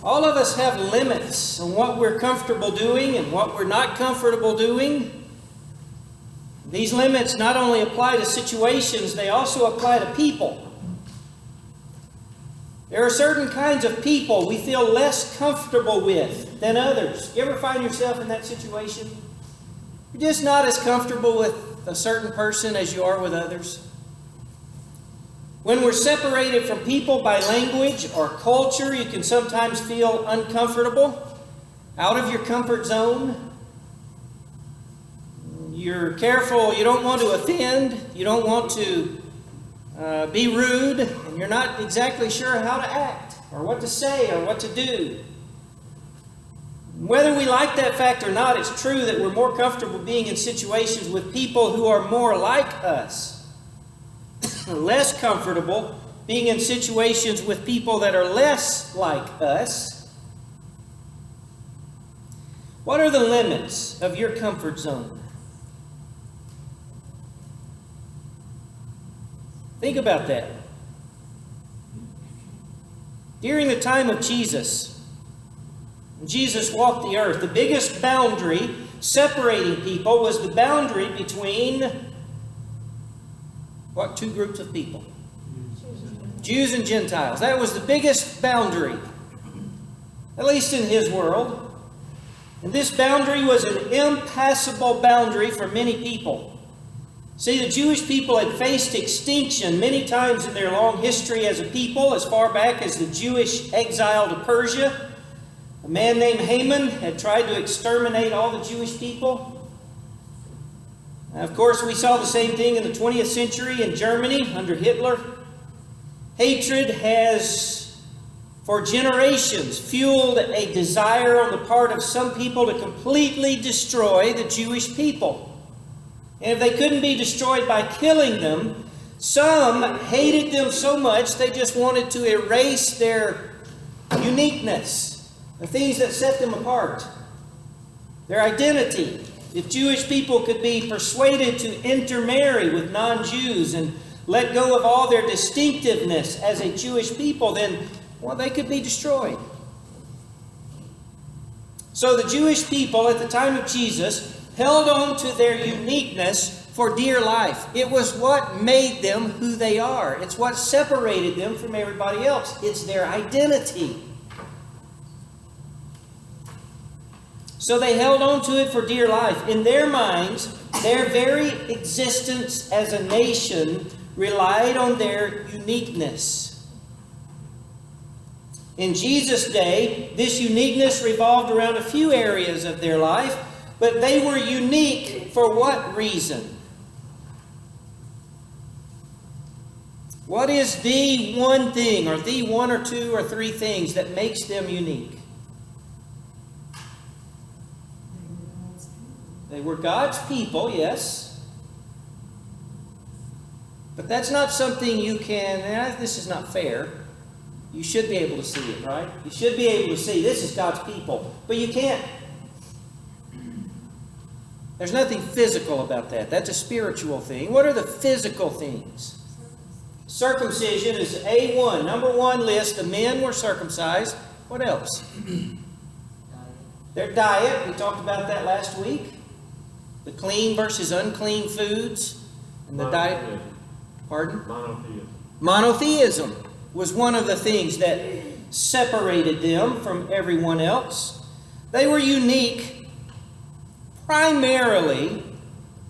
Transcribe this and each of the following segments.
All of us have limits on what we're comfortable doing and what we're not comfortable doing. These limits not only apply to situations, they also apply to people. There are certain kinds of people we feel less comfortable with than others. You ever find yourself in that situation? You're just not as comfortable with a certain person as you are with others. When we're separated from people by language or culture, you can sometimes feel uncomfortable, out of your comfort zone. You're careful, you don't want to offend, you don't want to be rude, and you're not exactly sure how to act, or what to say, or what to do. Whether we like that fact or not, it's true that we're more comfortable being in situations with people who are more like us. Less comfortable being in situations with people that are less like us. What are the limits of your comfort zone? Think about that. During the time of Jesus, when Jesus walked the earth, the biggest boundary separating people was the boundary between what two groups of people? Jews and Gentiles. That was the biggest boundary, at least in his world. And this boundary was an impassable boundary for many people. See, the Jewish people had faced extinction many times in their long history as a people, as far back as the Jewish exile to Persia. A man named Haman had tried to exterminate all the Jewish people. Of course, we saw the same thing in the 20th century in Germany under Hitler. Hatred has, for generations, fueled a desire on the part of some people to completely destroy the Jewish people. And if they couldn't be destroyed by killing them, some hated them so much they just wanted to erase their uniqueness, the things that set them apart, their identity. If Jewish people could be persuaded to intermarry with non-Jews and let go of all their distinctiveness as a Jewish people, then, well, they could be destroyed. So the Jewish people at the time of Jesus held on to their uniqueness for dear life. It was what made them who they are. It's what separated them from everybody else. It's their identity. So they held on to it for dear life. In their minds, their very existence as a nation relied on their uniqueness. In Jesus' day, this uniqueness revolved around a few areas of their life, but they were unique for what reason? What is the one thing, or the one or two or three things that makes them unique? They were God's people, yes. But that's not something you can, this is not fair. You should be able to see it, right? You should be able to see this is God's people. But you can't. There's nothing physical about that. That's a spiritual thing. What are the physical things? Circumcision is A1, number one list. The men were circumcised. What else? Their diet, we talked about that last week. The clean versus unclean foods. And the diet. Pardon? Monotheism was one of the things that separated them from everyone else. They were unique primarily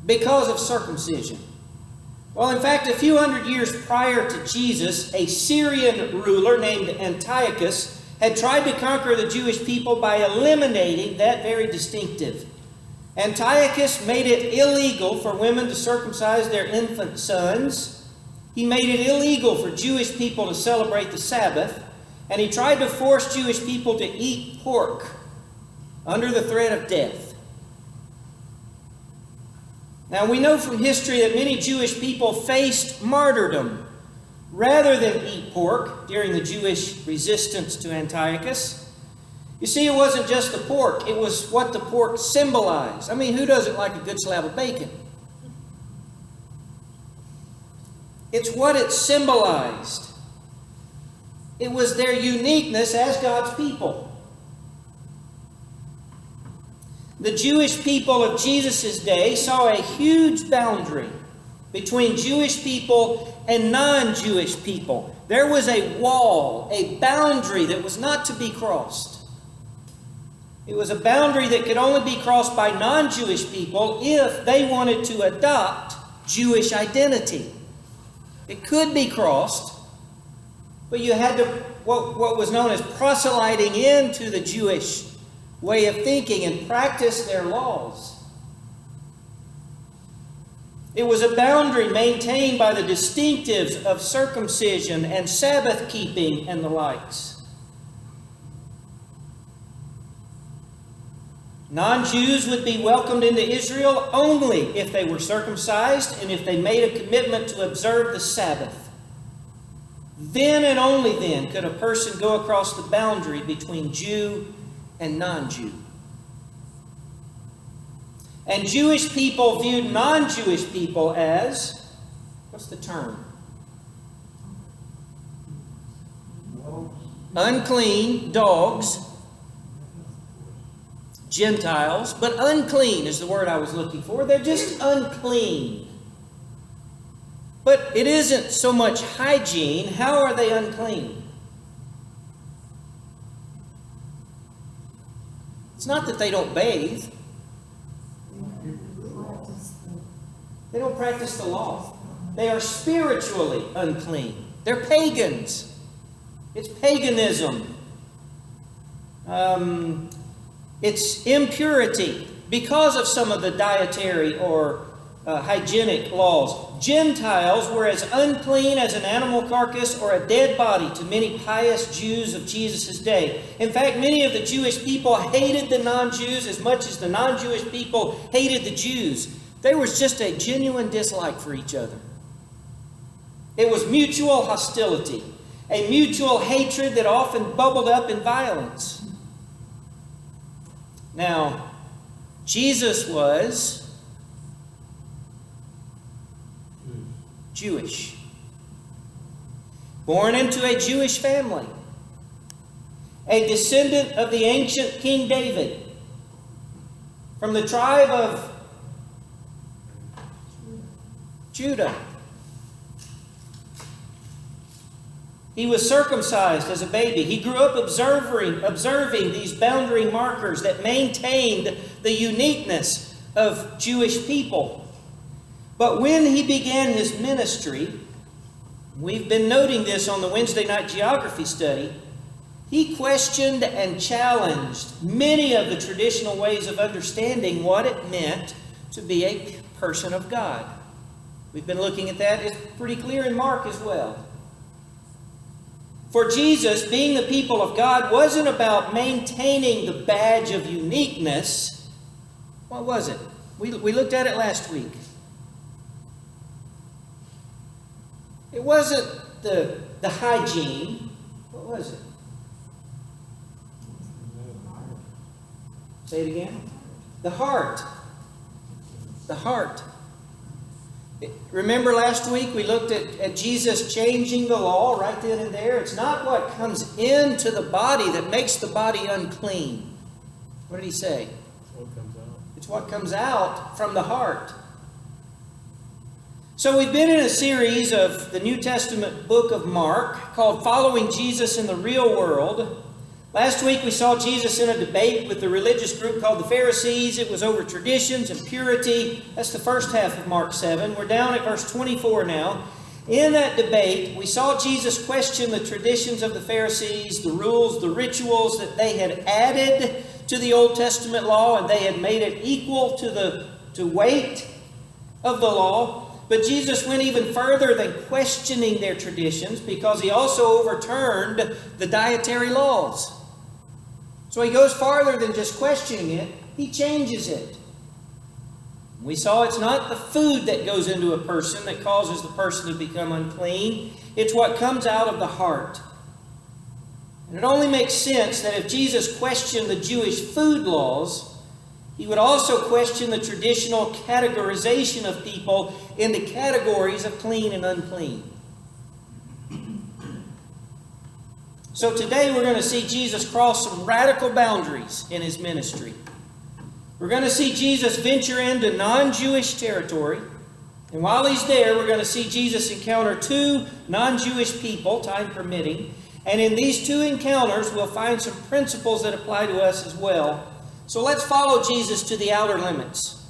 because of circumcision. Well, in fact, a few hundred years prior to Jesus, a Syrian ruler named Antiochus had tried to conquer the Jewish people by eliminating that very distinctive. Antiochus made it illegal for women to circumcise their infant sons. He made it illegal for Jewish people to celebrate the Sabbath. And he tried to force Jewish people to eat pork under the threat of death. Now, we know from history that many Jewish people faced martyrdom rather than eat pork during the Jewish resistance to Antiochus. You see, it wasn't just the pork. It was what the pork symbolized. I mean, who doesn't like a good slab of bacon? It's what it symbolized. It was their uniqueness as God's people. The Jewish people of Jesus' day saw a huge boundary between Jewish people and non-Jewish people. There was a wall, a boundary that was not to be crossed. It was a boundary that could only be crossed by non-Jewish people if they wanted to adopt Jewish identity. It could be crossed, but you had to, what was known as proselyting into the Jewish way of thinking and practice their laws. It was a boundary maintained by the distinctives of circumcision and Sabbath keeping and the likes. Non-Jews would be welcomed into Israel only if they were circumcised and if they made a commitment to observe the Sabbath. Then and only then could a person go across the boundary between Jew and non-Jew. And Jewish people viewed non-Jewish people as, what's the term? Unclean, dogs, Gentiles, but unclean is the word I was looking for. They're just unclean. But it isn't so much hygiene. How are they unclean? It's not that they don't bathe. They don't practice the law. They are spiritually unclean. They're pagans. It's paganism. It's impurity because of some of the dietary or hygienic laws. Gentiles were as unclean as an animal carcass or a dead body to many pious Jews of Jesus' day. In fact, many of the Jewish people hated the non-Jews as much as the non-Jewish people hated the Jews. There was just a genuine dislike for each other. It was mutual hostility, a mutual hatred that often bubbled up in violence. Now, Jesus was Jewish, born into a Jewish family, a descendant of the ancient King David, from the tribe of Judah. He was circumcised as a baby. He grew up observing these boundary markers that maintained the uniqueness of Jewish people. But when he began his ministry, we've been noting this on the Wednesday night geography study, he questioned and challenged many of the traditional ways of understanding what it meant to be a person of God. We've been looking at that. It's pretty clear in Mark as well. For Jesus, being the people of God wasn't about maintaining the badge of uniqueness. What was it? We looked at it last week. It wasn't the hygiene. What was it? Say it again. The heart. The heart. Remember last week we looked at Jesus changing the law right then and there. It's not what comes into the body that makes the body unclean. What did he say? It's what comes out from the heart. So we've been in a series of the New Testament book of Mark called Following Jesus in the Real World. Last week we saw Jesus in a debate with the religious group called the Pharisees. It was over traditions and purity. That's the first half of Mark 7. We're down at verse 24 now. In that debate, we saw Jesus question the traditions of the Pharisees, the rules, the rituals that they had added to the Old Testament law, and they had made it equal to the weight of the law. But Jesus went even further than questioning their traditions because he also overturned the dietary laws. So he goes farther than just questioning it. He changes it. We saw it's not the food that goes into a person that causes the person to become unclean. It's what comes out of the heart. And it only makes sense that if Jesus questioned the Jewish food laws, he would also question the traditional categorization of people into categories of clean and unclean. So today we're going to see Jesus cross some radical boundaries in his ministry. We're going to see Jesus venture into non-Jewish territory. And while he's there, we're going to see Jesus encounter two non-Jewish people, time permitting. And in these two encounters, we'll find some principles that apply to us as well. So let's follow Jesus to the outer limits.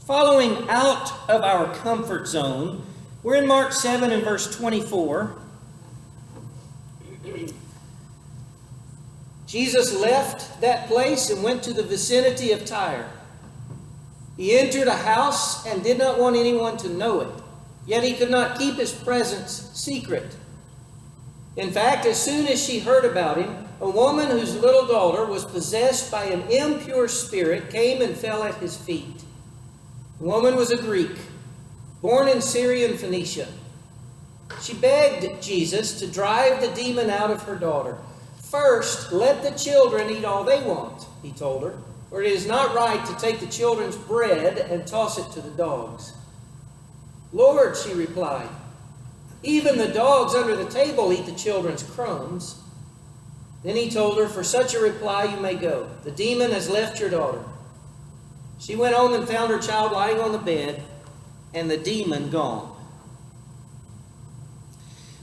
Following out of our comfort zone, we're in Mark 7 and verse 24. Jesus left that place and went to the vicinity of Tyre. He entered a house and did not want anyone to know it, yet he could not keep his presence secret. In fact, as soon as she heard about him, a woman whose little daughter was possessed by an impure spirit came and fell at his feet. The woman was a Greek, born in Syrian Phoenicia. She begged Jesus to drive the demon out of her daughter. First, let the children eat all they want, he told her, for it is not right to take the children's bread and toss it to the dogs. Lord, she replied, even the dogs under the table eat the children's crumbs. Then he told her, for such a reply you may go. The demon has left your daughter. She went home and found her child lying on the bed, and the demon gone.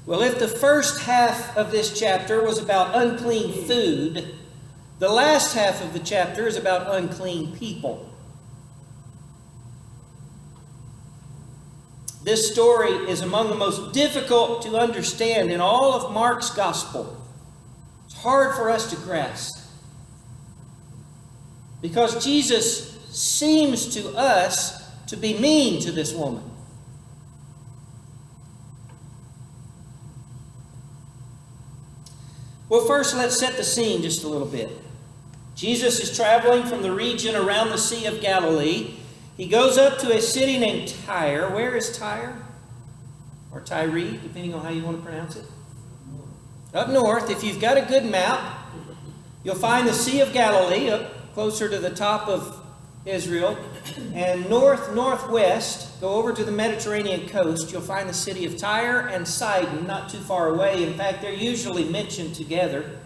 Well, if the first half of this chapter was about unclean food, the last half of the chapter is about unclean people. This story is among the most difficult to understand in all of Mark's gospel. It's hard for us to grasp, because Jesus seems to us to be mean to this woman. Well, first let's set the scene just a little bit. Jesus is traveling from the region around the Sea of Galilee. He goes up to a city named Tyre. Where is Tyre? Or Tyre, depending on how you want to pronounce it. Up north. If you've got a good map, you'll find the Sea of Galilee up closer to the top of Israel. And northwest, go over to the Mediterranean coast, you'll find the city of Tyre and Sidon, not too far away. In fact, they're usually mentioned together.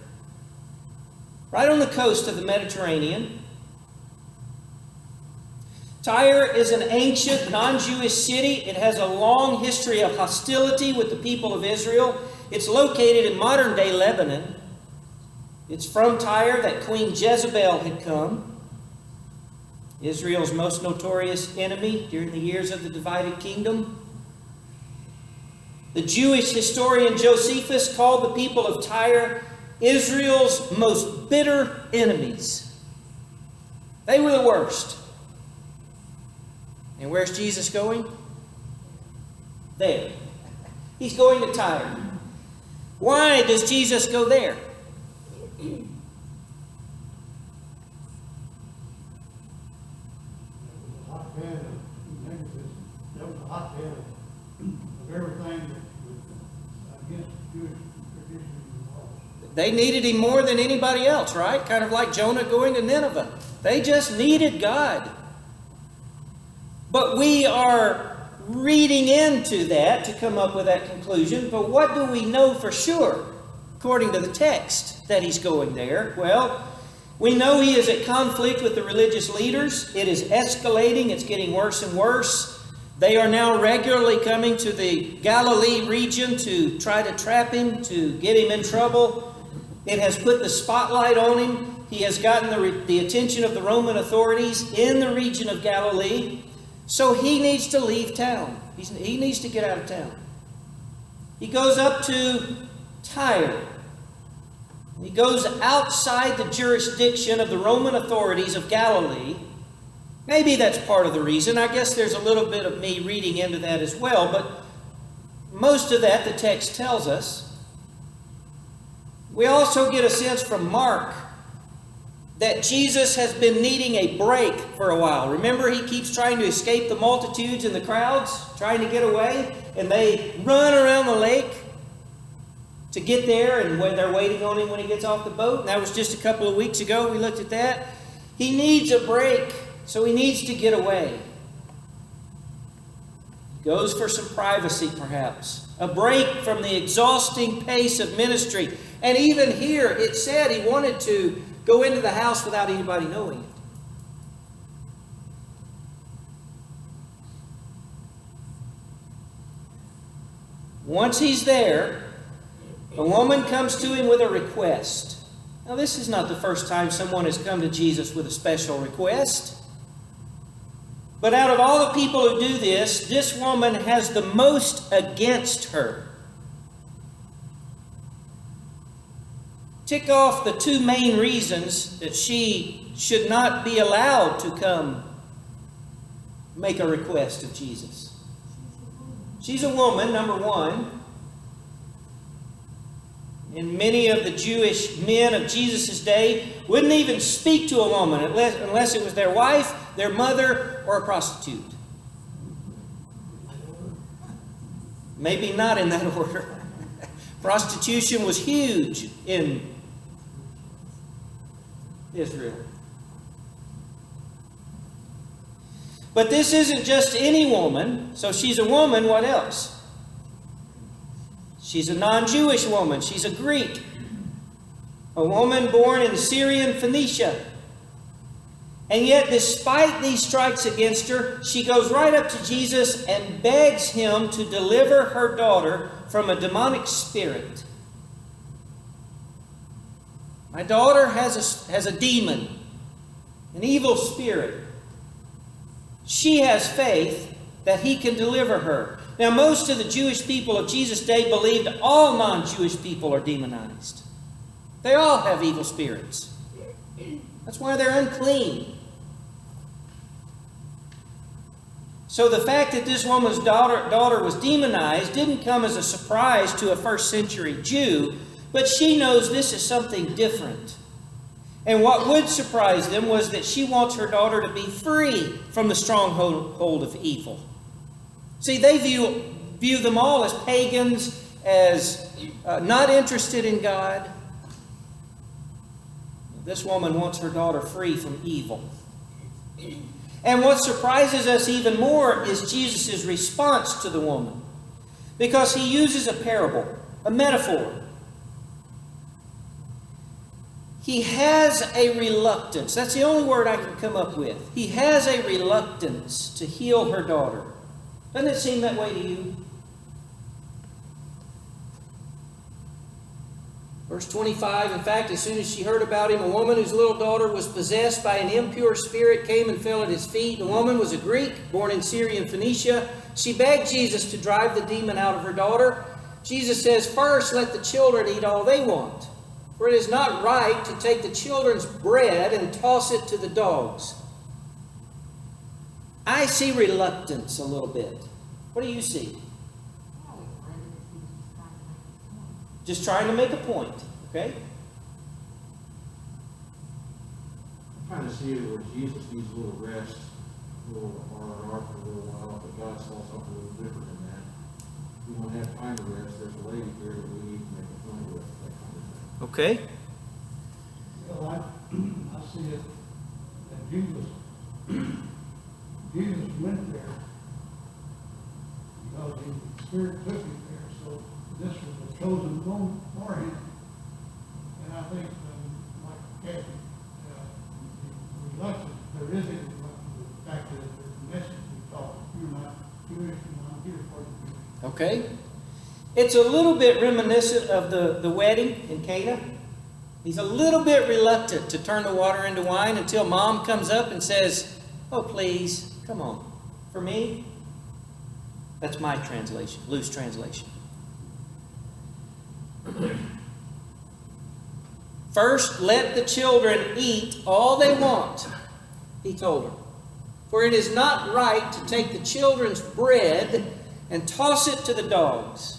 Right on the coast of the Mediterranean. Tyre is an ancient non-Jewish city. It has a long history of hostility with the people of Israel. It's located in modern-day Lebanon. It's from Tyre that Queen Jezebel had come, Israel's most notorious enemy during the years of the divided kingdom. The Jewish historian Josephus called the people of Tyre Israel's most bitter enemies. They were the worst. And where's Jesus going? There. He's going to Tyre. Why does Jesus go there? They needed him more than anybody else, right? Kind of like Jonah going to Nineveh. They just needed God. But we are reading into that to come up with that conclusion. But what do we know for sure, according to the text, that he's going there? Well, we know he is at conflict with the religious leaders. It is escalating. It's getting worse and worse. They are now regularly coming to the Galilee region to try to trap him, to get him in trouble. It has put the spotlight on him. He has gotten the attention of the Roman authorities in the region of Galilee. So he needs to leave town. He needs to get out of town. He goes up to Tyre. He goes outside the jurisdiction of the Roman authorities of Galilee. Maybe that's part of the reason. I guess there's a little bit of me reading into that as well. But most of that the text tells us. We also get a sense from Mark that Jesus has been needing a break for a while. Remember, he keeps trying to escape the multitudes and the crowds, trying to get away, and they run around the lake to get there, and when they're waiting on him when he gets off the boat. And that was just a couple of weeks ago. We looked at that. He needs a break, so he needs to get away. He goes for some privacy, perhaps. A break from the exhausting pace of ministry. And even here, it said he wanted to go into the house without anybody knowing it. Once he's there, a woman comes to him with a request. Now, this is not the first time someone has come to Jesus with a special request. But out of all the people who do this, this woman has the most against her. Tick off the two main reasons that she should not be allowed to come make a request of Jesus. She's a woman, number one. And many of the Jewish men of Jesus' day wouldn't even speak to a woman unless it was their wife, their mother, or a prostitute. Maybe not in that order. Prostitution was huge in Israel. But this isn't just any woman. So she's a woman, what else? She's a non-Jewish woman. She's a Greek. A woman born in Syrian Phoenicia. And yet, despite these strikes against her, she goes right up to Jesus and begs him to deliver her daughter from a demonic spirit. My daughter has a demon, an evil spirit. She has faith that he can deliver her. Now, most of the Jewish people of Jesus' day believed all non-Jewish people are demonized. They all have evil spirits. That's why they're unclean. So the fact that this woman's daughter was demonized didn't come as a surprise to a first century Jew, but she knows this is something different. And what would surprise them was that she wants her daughter to be free from the stronghold of evil. See, they view them all as pagans, as not interested in God. This woman wants her daughter free from evil. And what surprises us even more is Jesus' response to the woman. Because he uses a parable, a metaphor. He has a reluctance. That's the only word I can come up with. He has a reluctance to heal her daughter. Doesn't it seem that way to you? Verse 25, in fact, as soon as she heard about him, a woman whose little daughter was possessed by an impure spirit came and fell at his feet. The woman was a Greek, born in Syrian Phoenicia. She begged Jesus to drive the demon out of her daughter. Jesus says, first, let the children eat all they want. For it is not right to take the children's bread and toss it to the dogs. I see reluctance a little bit. What do you see? Just trying to make a point, okay? I kind of see it where Jesus needs a little rest, a little R&R for a little while, but God saw something a little different in that. We don't have time to rest. There's a lady here that we need to make a point with, that kind of thing. Okay. Well, I see it that Jesus went there because the Spirit took him there. So this was a chosen moment for him. And I think, like Kathy, the reluctance, there is a reluctance to the fact that the message we taught, you're not Jewish and I'm here for you. Okay. It's a little bit reminiscent of the wedding in Cana. He's a little bit reluctant to turn the water into wine until Mom comes up and says, oh, please, come on. For me, that's my translation, loose translation. First, let the children eat all they want, he told her. For it is not right to take the children's bread and toss it to the dogs.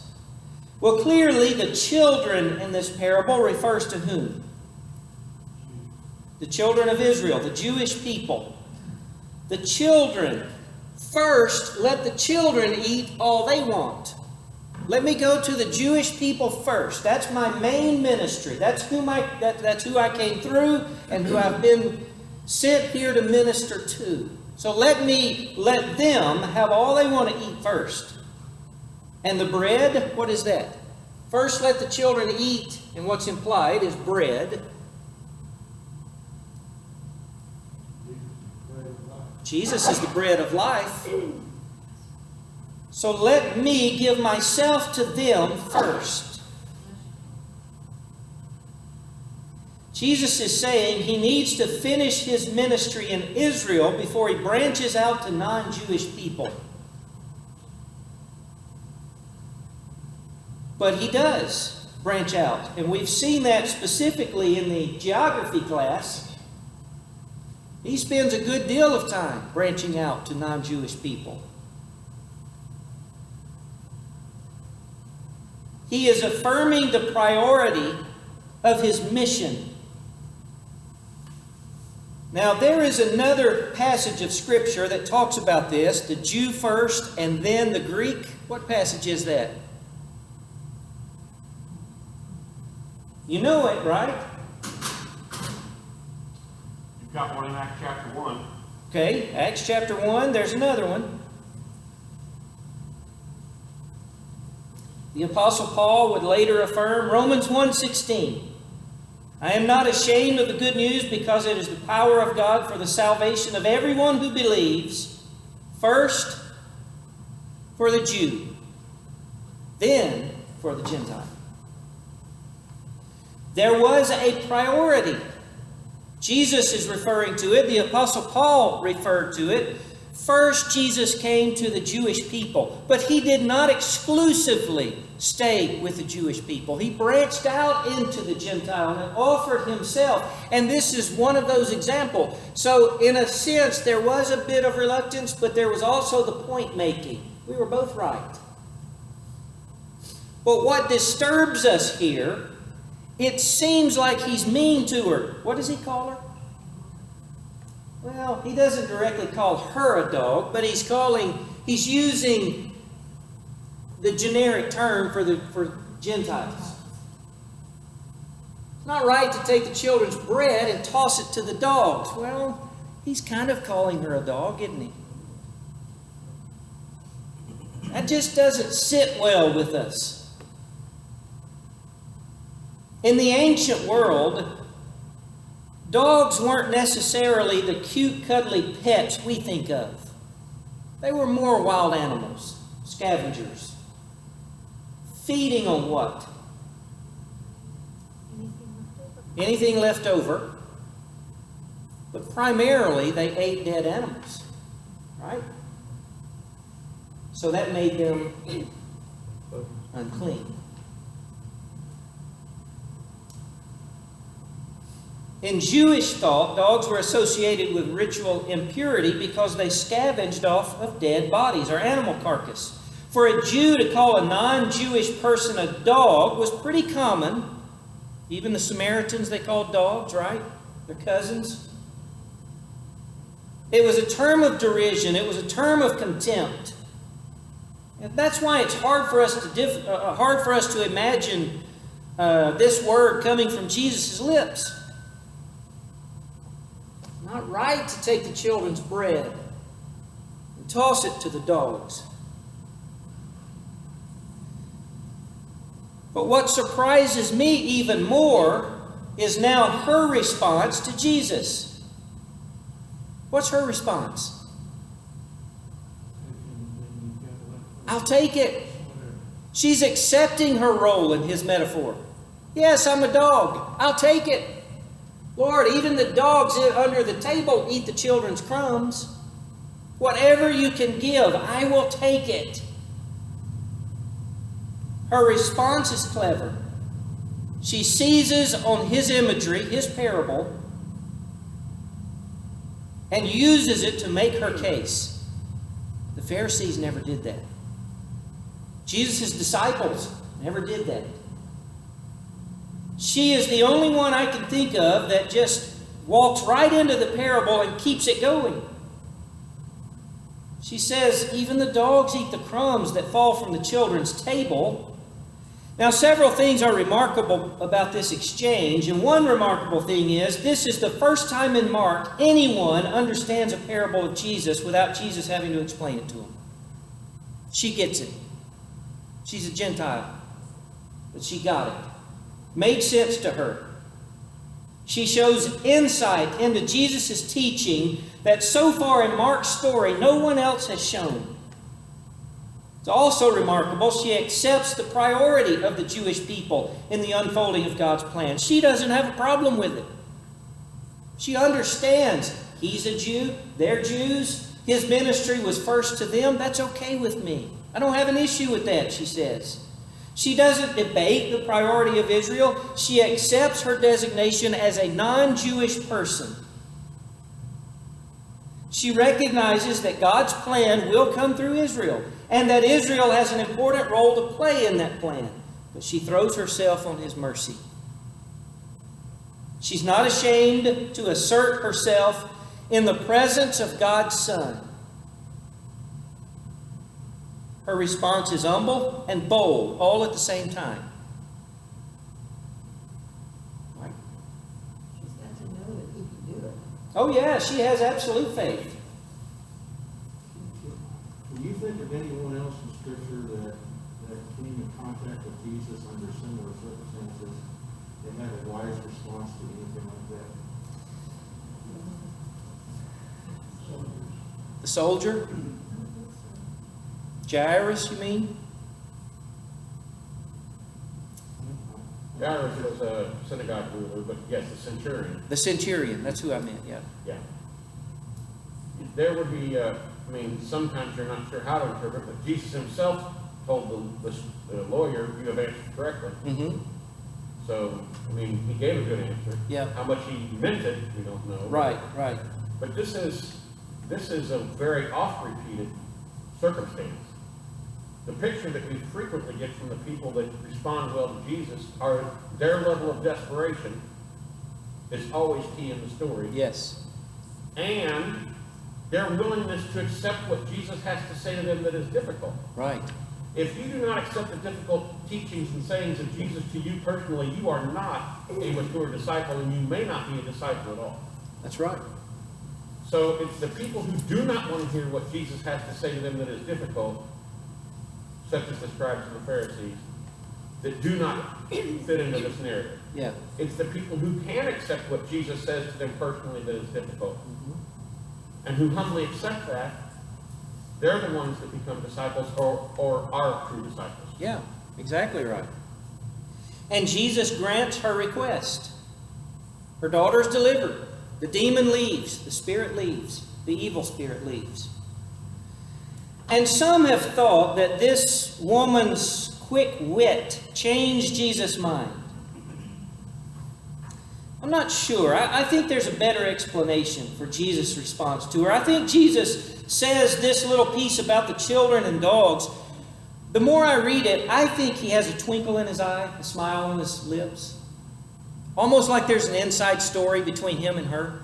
Well, clearly, the children in this parable refers to whom? The children of Israel, the Jewish people. The children. First, let the children eat all they want. Let me go to the Jewish people first. That's my main ministry. That's who I came through and who I've been sent here to minister to. So let them have all they want to eat first. And the bread, what is that? First, let the children eat, and what's implied is bread. Jesus is the bread of life. So let me give myself to them first. Jesus is saying he needs to finish his ministry in Israel before he branches out to non-Jewish people. But he does branch out. And we've seen that specifically in the geography class. He spends a good deal of time branching out to non-Jewish people. He is affirming the priority of his mission. Now, there is another passage of Scripture that talks about this, the Jew first and then the Greek. What passage is that? You know it, right? You've got one in Acts chapter 1. Okay, Acts chapter 1, there's another one. The Apostle Paul would later affirm Romans 1:16. I am not ashamed of the good news because it is the power of God for the salvation of everyone who believes, first for the Jew, then for the Gentile. There was a priority. Jesus is referring to it. The Apostle Paul referred to it. First, Jesus came to the Jewish people, but he did not exclusively stay with the Jewish people. He branched out into the Gentile and offered himself. And this is one of those examples. So, in a sense, there was a bit of reluctance, but there was also the point making. We were both right. But what disturbs us here, it seems like he's mean to her. What does he call her? Well, he doesn't directly call her a dog, but he's using the generic term for Gentiles. It's not right to take the children's bread and toss it to the dogs. Well, he's kind of calling her a dog, isn't he? That just doesn't sit well with us. In the ancient world, dogs weren't necessarily the cute, cuddly pets we think of. They were more wild animals, scavengers. Feeding on what? Anything left over. But primarily, they ate dead animals. Right? So that made them unclean. In Jewish thought, dogs were associated with ritual impurity because they scavenged off of dead bodies or animal carcass. For a Jew to call a non-Jewish person a dog was pretty common. Even the Samaritans they called dogs, right? Their cousins. It was a term of derision. It was a term of contempt. And that's why it's hard for us to imagine this word coming from Jesus' lips. Not right to take the children's bread and toss it to the dogs. But what surprises me even more is now her response to Jesus. What's her response? I'll take it. She's accepting her role in his metaphor. Yes, I'm a dog. I'll take it. Lord, even the dogs under the table eat the children's crumbs. Whatever you can give, I will take it. Her response is clever. She seizes on his imagery, his parable, and uses it to make her case. The Pharisees never did that. Jesus' disciples never did that. She is the only one I can think of that just walks right into the parable and keeps it going. She says, even the dogs eat the crumbs that fall from the children's table. Now, several things are remarkable about this exchange, and one remarkable thing is this is the first time in Mark anyone understands a parable of Jesus without Jesus having to explain it to them. She gets it. She's a Gentile. But she got it. Made sense to her. She shows insight into Jesus' teaching that so far in Mark's story no one else has shown. It's also remarkable, she accepts the priority of the Jewish people in the unfolding of God's plan. She doesn't have a problem with it. She understands he's a Jew, they're Jews, his ministry was first to them. That's okay with me. I don't have an issue with that, she says. She doesn't debate the priority of Israel. She accepts her designation as a non-Jewish person. She recognizes that God's plan will come through Israel and that Israel has an important role to play in that plan. But she throws herself on his mercy. She's not ashamed to assert herself in the presence of God's Son. Her response is humble and bold, all at the same time. Right? She's got to know that he can do it. Oh yeah, she has absolute faith. Do you think of anyone else in Scripture that came in contact with Jesus under similar circumstances that had a wise response to anything like that? The soldier? Jairus, you mean? Jairus was a synagogue ruler, but yes, the centurion. The centurion, that's who I meant, yeah. Yeah. There would be, sometimes you're not sure how to interpret, but Jesus himself told the lawyer, you have answered correctly. Mm-hmm. So, he gave a good answer. Yeah. How much he meant it, we don't know. Right. But this is a very oft-repeated circumstance. The picture that we frequently get from the people that respond well to Jesus are their level of desperation is always key in the story. Yes. And their willingness to accept what Jesus has to say to them that is difficult. Right. If you do not accept the difficult teachings and sayings of Jesus to you personally, you are not a mature disciple, and you may not be a disciple at all. That's right. So it's the people who do not want to hear what Jesus has to say to them that is difficult, such as the scribes and the Pharisees, that do not fit into this narrative. Yeah. It's the people who can accept what Jesus says to them personally that is difficult, and who humbly accept that. They're the ones that become disciples or are true disciples. Yeah, exactly right. And Jesus grants her request. Her daughter's delivered. The demon leaves. The spirit leaves. The evil spirit leaves. And some have thought that this woman's quick wit changed Jesus' mind. I'm not sure. I think there's a better explanation for Jesus' response to her. I think Jesus says this little piece about the children and dogs. The more I read it, I think he has a twinkle in his eye, a smile on his lips. Almost like there's an inside story between him and her.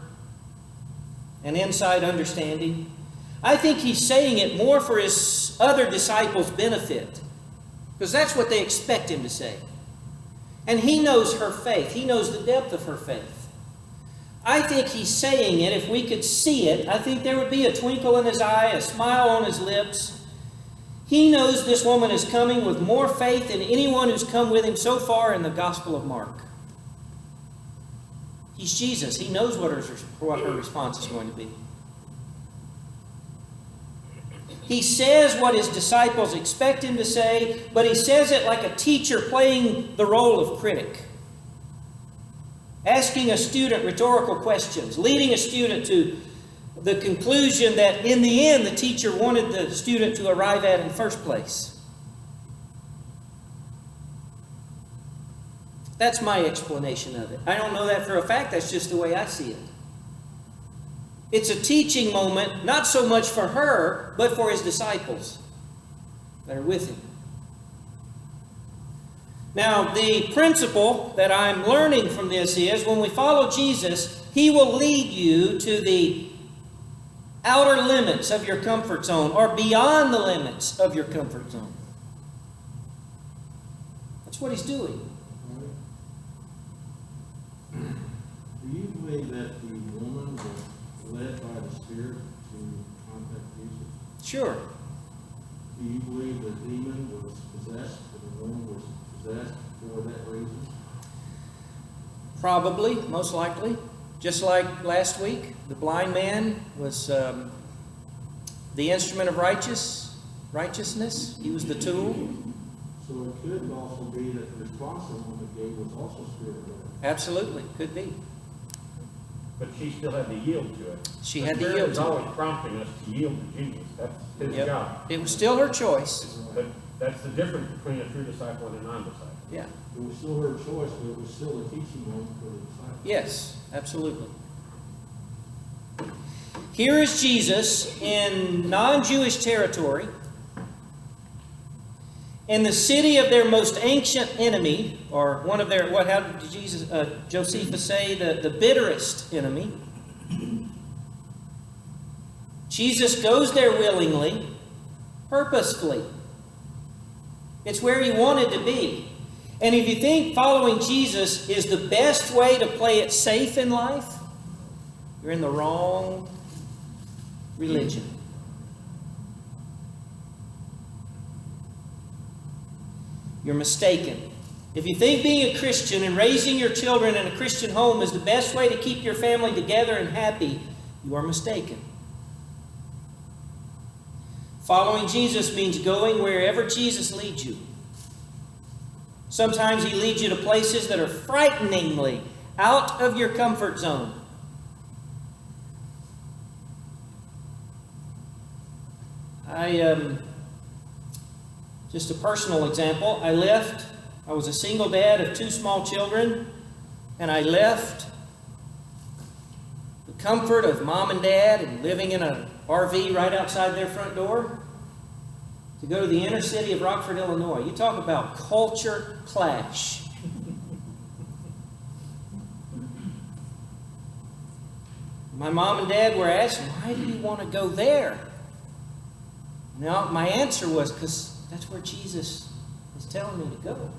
An inside understanding. I think he's saying it more for his other disciples' benefit. Because that's what they expect him to say. And he knows her faith. He knows the depth of her faith. I think he's saying it. If we could see it, I think there would be a twinkle in his eye, a smile on his lips. He knows this woman is coming with more faith than anyone who's come with him so far in the Gospel of Mark. He's Jesus. He knows what her response is going to be. He says what his disciples expect him to say, but he says it like a teacher playing the role of critic. Asking a student rhetorical questions, leading a student to the conclusion that in the end the teacher wanted the student to arrive at in the first place. That's my explanation of it. I don't know that for a fact, that's just the way I see it. It's a teaching moment, not so much for her, but for his disciples that are with him. Now, the principle that I'm learning from this is when we follow Jesus, he will lead you to the outer limits of your comfort zone or beyond the limits of your comfort zone. That's what he's doing. Do you believe that the woman was led by the Spirit to contact Jesus? Sure. Do you believe the demon was possessed, or the woman was possessed for that reason? Probably, most likely. Just like last week, the blind man was the instrument of righteousness. He was the tool. So it could also be that the response the woman gave was also spirit-led. Absolutely, could be. But she still had to yield to it. She The had to Spirit yield is to it. always prompting us to yield to Jesus. That's his Yep. job. It was still her choice. But that's the difference between a true disciple and a non-disciple. Yeah. It was still her choice, but it was still a teaching moment for the disciples. Yes, absolutely. Here is Jesus in non-Jewish territory, in the city of their most ancient enemy, or one of their, how did Josephus say, the bitterest enemy. Jesus goes there willingly, purposefully. It's where he wanted to be. And if you think following Jesus is the best way to play it safe in life, you're in the wrong religion. You're mistaken. If you think being a Christian and raising your children in a Christian home is the best way to keep your family together and happy, you are mistaken. Following Jesus means going wherever Jesus leads you. Sometimes he leads you to places that are frighteningly out of your comfort zone. Just a personal example, I was a single dad of 2 small children, and I left the comfort of mom and dad and living in an RV right outside their front door to go to the inner city of Rockford, Illinois. You talk about culture clash. My mom and dad were asking, why do you want to go there? Now, my answer was, because that's where Jesus is telling me to go.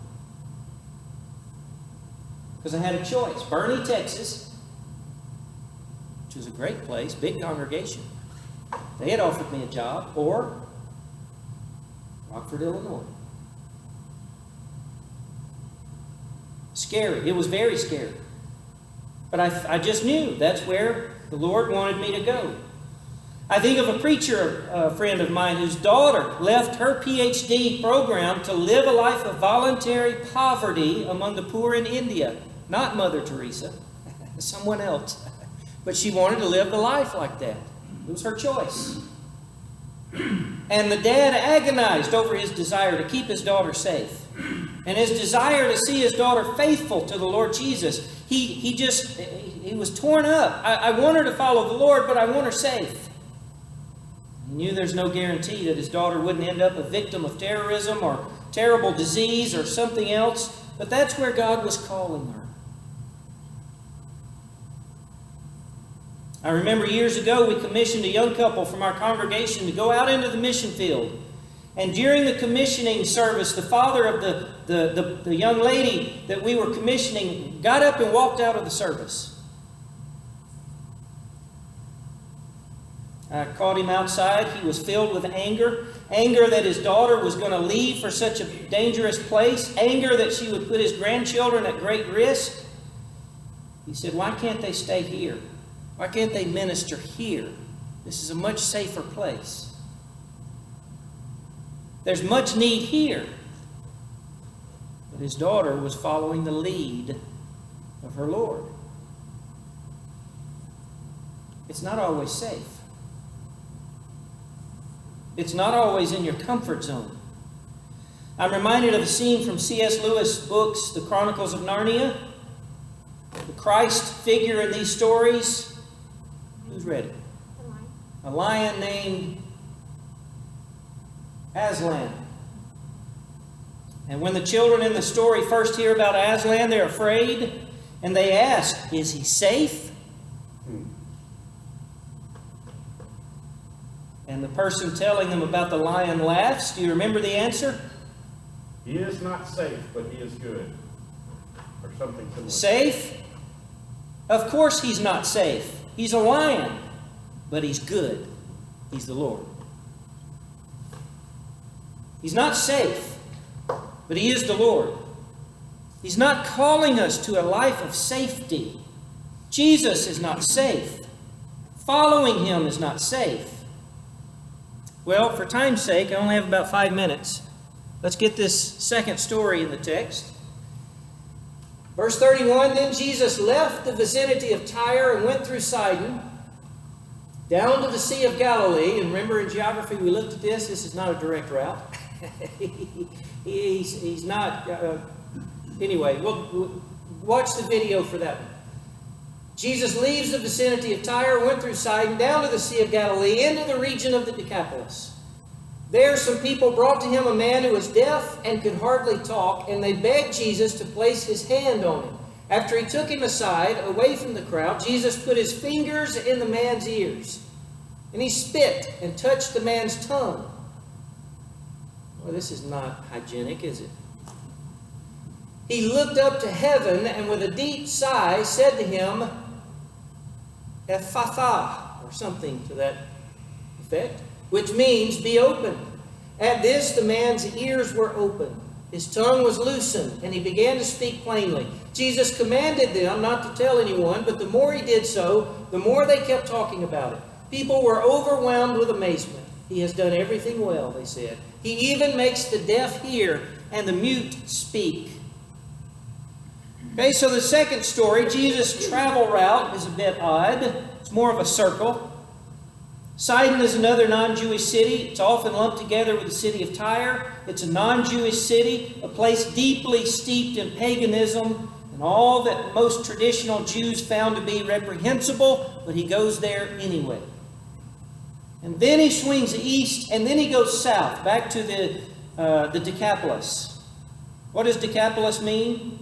Because I had a choice. Bernie, Texas, which was a great place, big congregation. They had offered me a job, or Rockford, Illinois. Scary. It was very scary. But I just knew that's where the Lord wanted me to go. I think of a preacher, a friend of mine, whose daughter left her PhD program to live a life of voluntary poverty among the poor in India. Not Mother Teresa, someone else. But she wanted to live the life like that. It was her choice. And the dad agonized over his desire to keep his daughter safe. And his desire to see his daughter faithful to the Lord Jesus. He was torn up. I want her to follow the Lord, but I want her safe. He knew there's no guarantee that his daughter wouldn't end up a victim of terrorism or terrible disease or something else. But that's where God was calling her. I remember years ago we commissioned a young couple from our congregation to go out into the mission field. And during the commissioning service, the father of the young lady that we were commissioning got up and walked out of the service. I caught him outside. He was filled with anger. Anger that his daughter was going to leave for such a dangerous place. Anger that she would put his grandchildren at great risk. He said, why can't they stay here? Why can't they minister here? This is a much safer place. There's much need here. But his daughter was following the lead of her Lord. It's not always safe. It's not always in your comfort zone. I'm reminded of a scene from C.S. Lewis' books, The Chronicles of Narnia. The Christ figure in these stories. Who's read it? A lion named Aslan. And when the children in the story first hear about Aslan, they're afraid. And they ask, is he safe? And the person telling them about the lion laughs. Do you remember the answer? He is not safe, but he is good. Or something similar. Safe? Of course he's not safe. He's a lion. But he's good. He's the Lord. He's not safe, but he is the Lord. He's not calling us to a life of safety. Jesus is not safe. Following Him is not safe. Well, for time's sake, I only have about 5 minutes. Let's get this second story in the text. Verse 31, then Jesus left the vicinity of Tyre and went through Sidon, down to the Sea of Galilee. And remember, in geography, we looked at this. This is not a direct route. He's not... anyway, we'll watch the video for that one. Jesus leaves the vicinity of Tyre, went through Sidon, down to the Sea of Galilee, into the region of the Decapolis. There some people brought to him a man who was deaf and could hardly talk, and they begged Jesus to place his hand on him. After he took him aside, away from the crowd, Jesus put his fingers in the man's ears, and he spit and touched the man's tongue. Well, this is not hygienic, is it? He looked up to heaven and with a deep sigh said to him, Ephatha, or something to that effect, which means be open. At this, the man's ears were opened. His tongue was loosened, and he began to speak plainly. Jesus commanded them not to tell anyone, but the more he did so, the more they kept talking about it. People were overwhelmed with amazement. He has done everything well, they said. He even makes the deaf hear and the mute speak. Okay, so the second story, Jesus' travel route is a bit odd. It's more of a circle. Sidon is another non-Jewish city. It's often lumped together with the city of Tyre. It's a non-Jewish city, a place deeply steeped in paganism and all that most traditional Jews found to be reprehensible, but he goes there anyway. And then he swings east, and then he goes south, back to the Decapolis. What does Decapolis mean?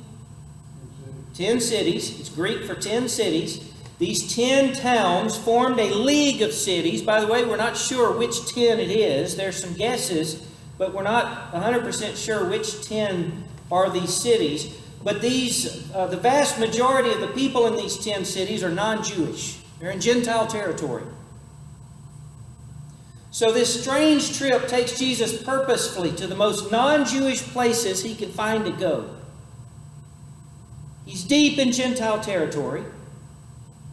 10 cities. It's Greek for 10 cities. These 10 towns formed a league of cities. By the way, we're not sure which 10 it is. There's some guesses, but we're not 100% sure which 10 are these cities. But these, the vast majority of the people in these 10 cities are non-Jewish. They're in Gentile territory. So this strange trip takes Jesus purposefully to the most non-Jewish places he can find to go. He's deep in Gentile territory.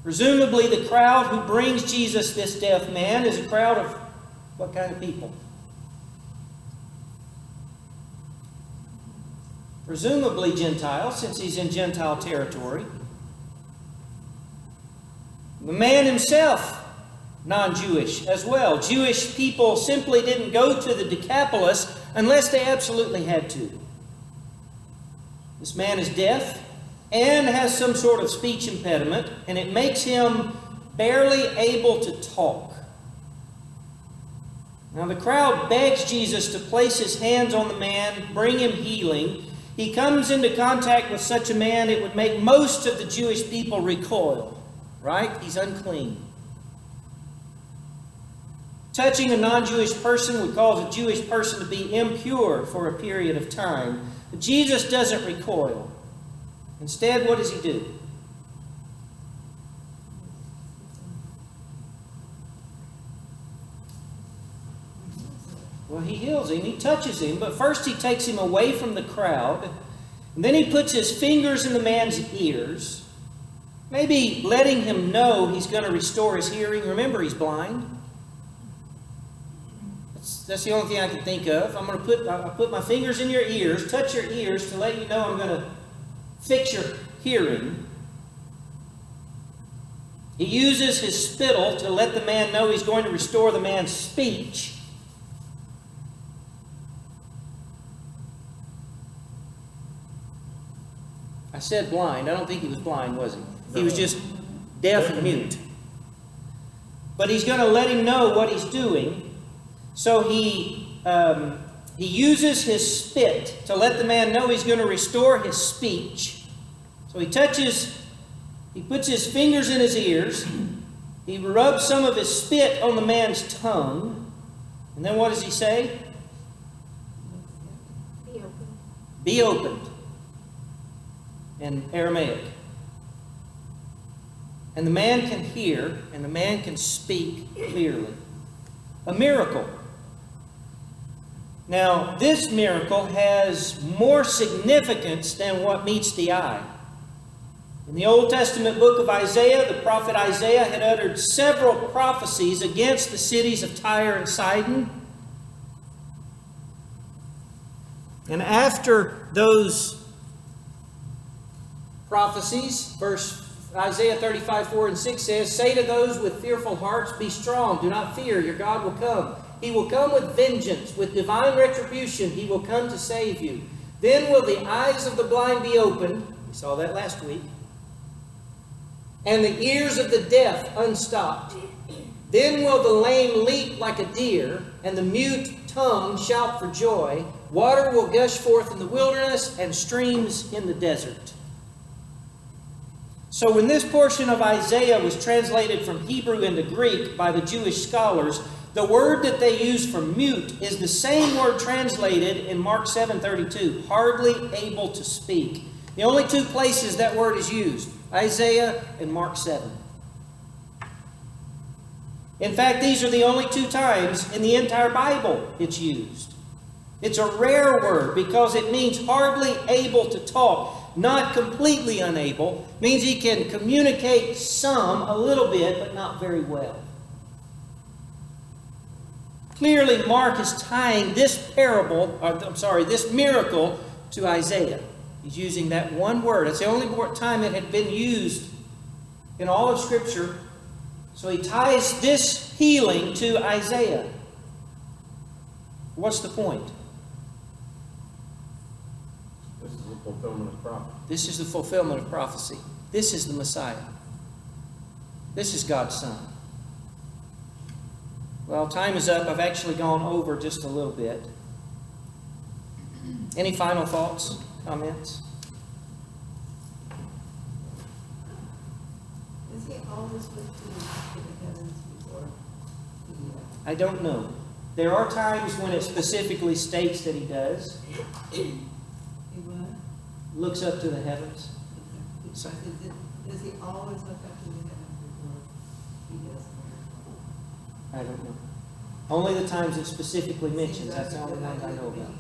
Presumably the crowd who brings Jesus this deaf man is a crowd of what kind of people? Presumably Gentiles, since he's in Gentile territory. The man himself, non-Jewish as well. Jewish people simply didn't go to the Decapolis unless they absolutely had to. This man is deaf and has some sort of speech impediment, and it makes him barely able to talk. Now the crowd begs Jesus to place his hands on the man, bring him healing. He comes into contact with such a man, it would make most of the Jewish people recoil, right? He's unclean. Touching a non-Jewish person would cause a Jewish person to be impure for a period of time. But Jesus doesn't recoil. Instead, what does he do? Well, he heals him, he touches him, but first he takes him away from the crowd, and then he puts his fingers in the man's ears, maybe letting him know he's going to restore his hearing. Remember, he's blind. That's the only thing I can think of. I'll put my fingers in your ears, touch your ears to let you know I'm going to fix your hearing. He uses his spittle to let the man know he's going to restore the man's speech. I said blind. I don't think he was blind, was he? He was just deaf and mute. But he's going to let him know what he's doing. So he uses his spit to let the man know he's going to restore his speech. So he puts his fingers in his ears. He rubs some of his spit on the man's tongue. And then what does he say? Be open. Be opened. In Aramaic. And the man can hear, and the man can speak clearly. A miracle. Now, this miracle has more significance than what meets the eye. In the Old Testament book of Isaiah, the prophet Isaiah had uttered several prophecies against the cities of Tyre and Sidon. And after those prophecies, Isaiah 35:4-6 says, "Say to those with fearful hearts, be strong, do not fear, your God will come. He will come with vengeance, with divine retribution, He will come to save you. Then will the eyes of the blind be opened," we saw that last week, "and the ears of the deaf unstopped. Then will the lame leap like a deer, and the mute tongue shout for joy. Water will gush forth in the wilderness, and streams in the desert." So when this portion of Isaiah was translated from Hebrew into Greek by the Jewish scholars, the word that they use for mute is the same word translated in Mark 7:32, hardly able to speak. The only two places that word is used, Isaiah and Mark 7. In fact, these are the only two times in the entire Bible it's used. It's a rare word because it means hardly able to talk. Not completely unable. Means he can communicate a little bit, but not very well. Clearly, Mark is tying this miracle to Isaiah. He's using that one word. It's the only time it had been used in all of Scripture. So he ties this healing to Isaiah. What's the point? This is the fulfillment of prophecy. This is the fulfillment of prophecy. This is the Messiah. This is God's Son. Well, time is up. I've actually gone over just a little bit. Any final thoughts, comments? Does He always look to the heavens before He... I don't know. There are times when it specifically states that He does. He what? Looks up to the heavens. Does He always look up to the heavens before He does the miracle? I don't know. Only the times it specifically mentions. That's the only ones I know about.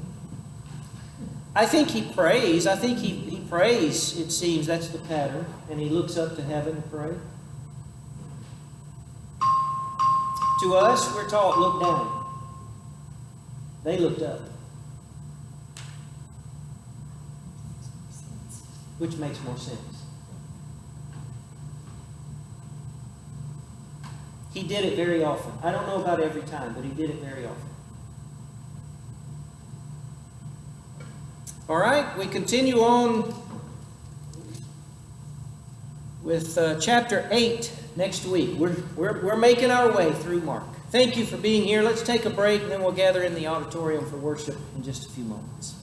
I think He prays. I think he prays, it seems. That's the pattern. And He looks up to heaven and prays. To us, we're taught, look down. They looked up. Which makes more sense. He did it very often. I don't know about every time, but He did it very often. All right, we continue on with chapter 8 next week. We're making our way through Mark. Thank you for being here. Let's take a break, and then we'll gather in the auditorium for worship in just a few moments.